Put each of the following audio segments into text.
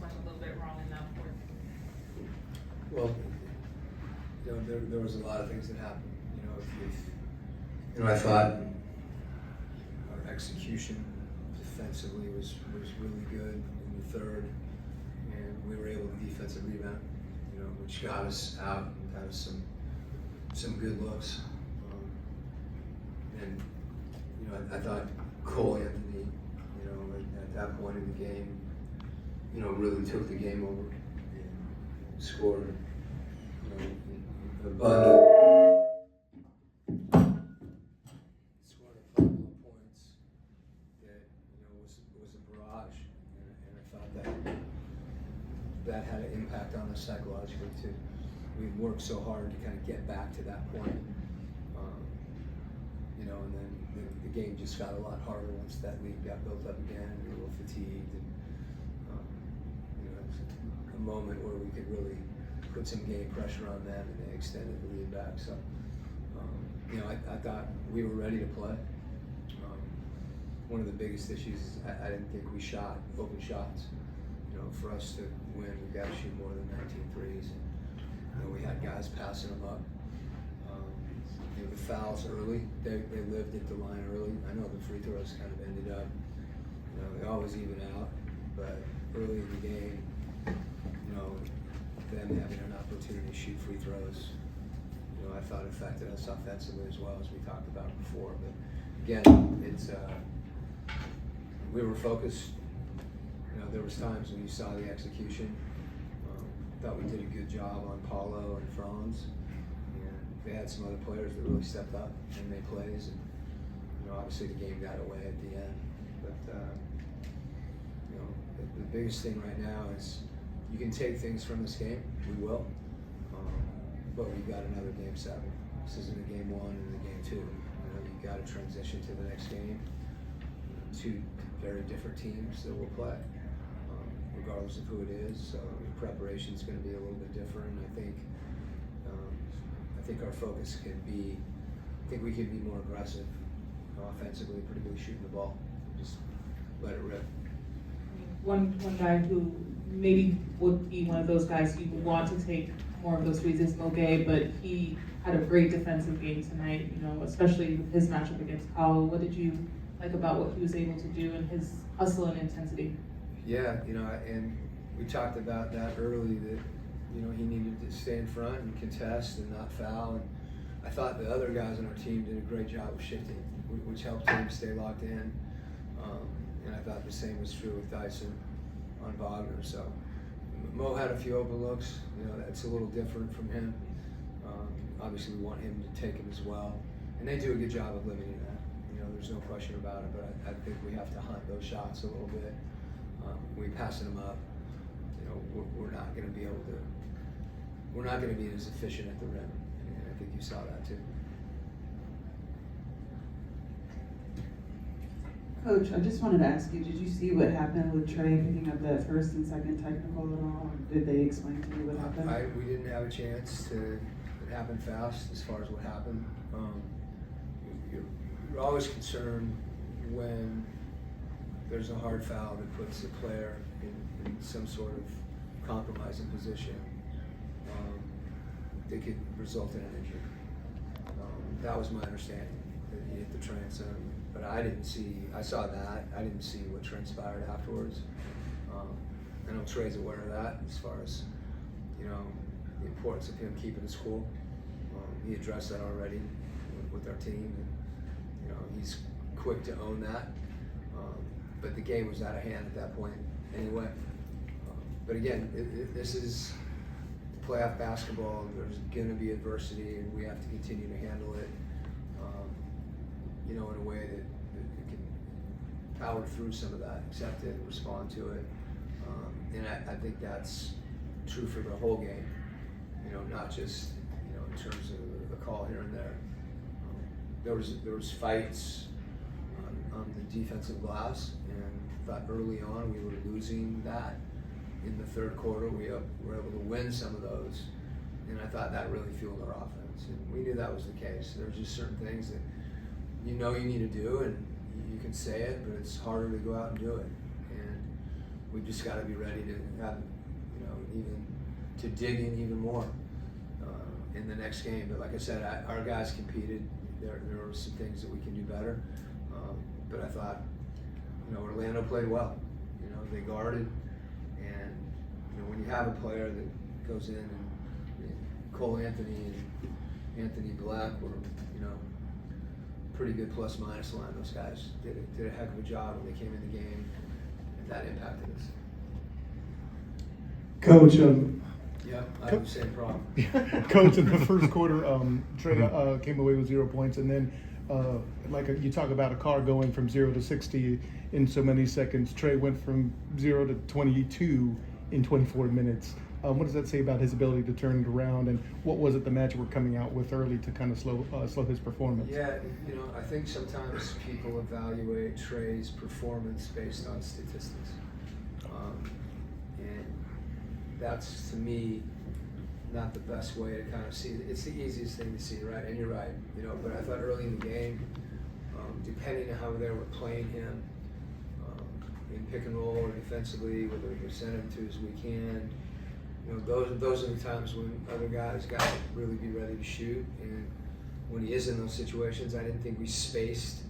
went a little bit wrong in that fourth? Well, there was a lot of things that happened. I thought our execution defensively was really good in the third, and we were able to defensive rebound, which got us out and got us some good looks. And I thought Cole Anthony, at that point in the game, really took the game over and scored, a bunch. Scored a couple of points that was a barrage, and I thought that had an impact on us psychologically too. We worked so hard to kind of get back to that point, and then the game just got a lot harder once that lead got built up again. We were a little fatigued, and it was a moment where we could really put some game pressure on them, and they extended the lead back. So, I thought we were ready to play. One of the biggest issues is I didn't think we shot open shots. For us to win, we've got to shoot more than 19 threes. We had guys passing them up. The fouls early, they lived at the line early. I know the free throws kind of ended up, they always even out, but early in the game, them having an opportunity to shoot free throws, I thought affected us offensively as well, as we talked about before. But again, it's we were focused. There was times when you saw the execution. Thought we did a good job on Paulo and Franz. They had some other players that really stepped up and made plays, and obviously the game got away at the end. But the biggest thing right now is you can take things from this game. We will, but we've got another game 7. This isn't a game 1 and a game 2. You've got to transition to the next game. 2 very different teams that will play, regardless of who it is. So preparation is going to be a little bit different. I think our focus can be, we can be more aggressive offensively, particularly shooting the ball. Just let it rip. One guy who maybe would be one of those guys you want to take more of those threes is Moge, but he had a great defensive game tonight, especially with his matchup against Powell. What did you like about what he was able to do and his hustle and intensity? Yeah, and we talked about that early, that he needed to stay in front and contest and not foul. And I thought the other guys on our team did a great job of shifting, which helped him stay locked in. And I thought the same was true with Dyson on Wagner. So Mo had a few open looks. That's a little different from him. Obviously, we want him to take them as well, and they do a good job of limiting that. There's no question about it. But I think we have to hunt those shots a little bit. We passing them up. We're not going to be able to. We're not going to be as efficient at the rim, and I think you saw that too. Coach, I just wanted to ask you, did you see what happened with Trey picking up that first and second technical at all? Did they explain to you what happened? We didn't have a chance to. It happened fast as far as what happened. You're always concerned when there's a hard foul that puts a player in some sort of compromising position. That could result in an injury. That was my understanding, that he hit the transom, but I saw that. I didn't see what transpired afterwards. I know Trey's aware of that as far as, the importance of him keeping his cool. He addressed that already with our team, and, he's quick to own that. But the game was out of hand at that point anyway. But again, this is playoff basketball. There's going to be adversity, and we have to continue to handle it, in a way that you can power through some of that, accept it, respond to it. And I think that's true for the whole game, not just, in terms of a call here and there. There was fights on the defensive glass, and I thought early on we were losing that. In the third quarter, we were able to win some of those, and I thought that really fueled our offense. And we knew that was the case. There were just certain things that you need to do, and you can say it, but it's harder to go out and do it. And we've just got to be ready to have, even to dig in even more in the next game. But like I said, our guys competed. There were some things that we can do better. But I thought, Orlando played well. They guarded, and when you have a player that goes in and Cole Anthony and Anthony Black were, pretty good plus-minus line. Those guys did a heck of a job when they came in the game, and that impacted us. Coach, Yeah, I have the same problem. Coach, in the first quarter, Trey came away with 0 points, and then you talk about a car going from 0 to 60 in so many seconds. Trey went from 0 to 22 in 24 minutes. What does that say about his ability to turn it around, and what was it the Magic were coming out with early to kind of slow his performance? Yeah, I think sometimes people evaluate Trey's performance based on statistics, and that's, to me, not the best way to kind of see it. It's the easiest thing to see, right? And you're right, but I thought early in the game, depending on how they were playing him, in pick and roll or defensively, whether we send him to his weak hand, those are the times when other guys got to really be ready to shoot. And when he is in those situations, I didn't think we spaced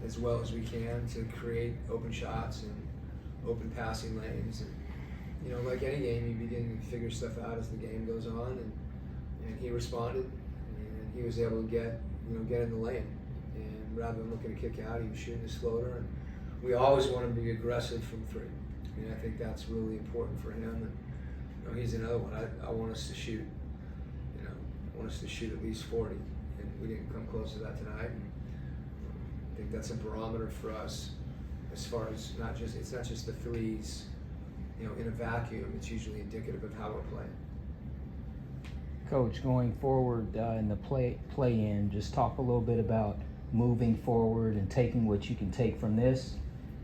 as well as we can to create open shots and open passing lanes. And like any game, you begin to figure stuff out as the game goes on. And he responded, and he was able to get in the lane. And rather than looking to kick out, he was shooting his floater. And we always want him to be aggressive from three. I think that's really important for him. And he's another one. I want us to shoot. I want us to shoot at least 40, and we didn't come close to that tonight. And I think that's a barometer for us, as far as it's not just the threes, in a vacuum. It's usually indicative of how we're playing. Coach, going forward in the play-in, just talk a little bit about moving forward and taking what you can take from this.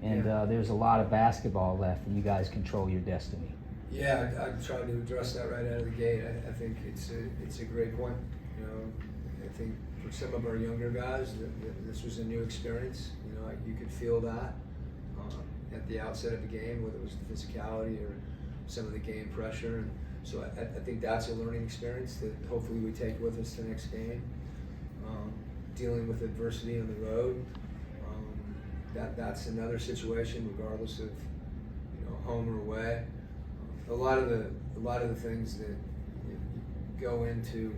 And there's a lot of basketball left, and you guys control your destiny. Yeah, I tried to address that right out of the gate. I think it's a great point. I think for some of our younger guys, this was a new experience. You could feel that at the outset of the game, whether it was the physicality or some of the game pressure. And so I think that's a learning experience that hopefully we take with us to the next game. Dealing with adversity on the road. That's another situation, regardless of home or away. A lot of the things that go into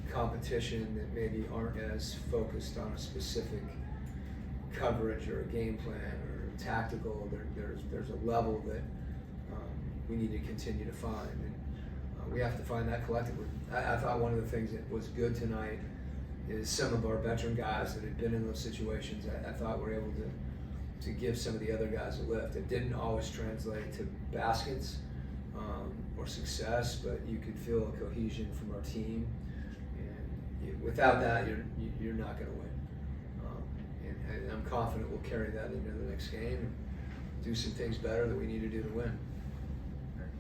competition that maybe aren't as focused on a specific coverage or a game plan or tactical. There's a level that we need to continue to find, and we have to find that collectively. I thought one of the things that was good tonight is some of our veteran guys that had been in those situations. I thought were able to give some of the other guys a lift. It didn't always translate to baskets or success, but you could feel a cohesion from our team. And without that, you're not going to win. And I'm confident we'll carry that into the next game and do some things better that we need to do to win.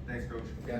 Thanks, Coach. Okay.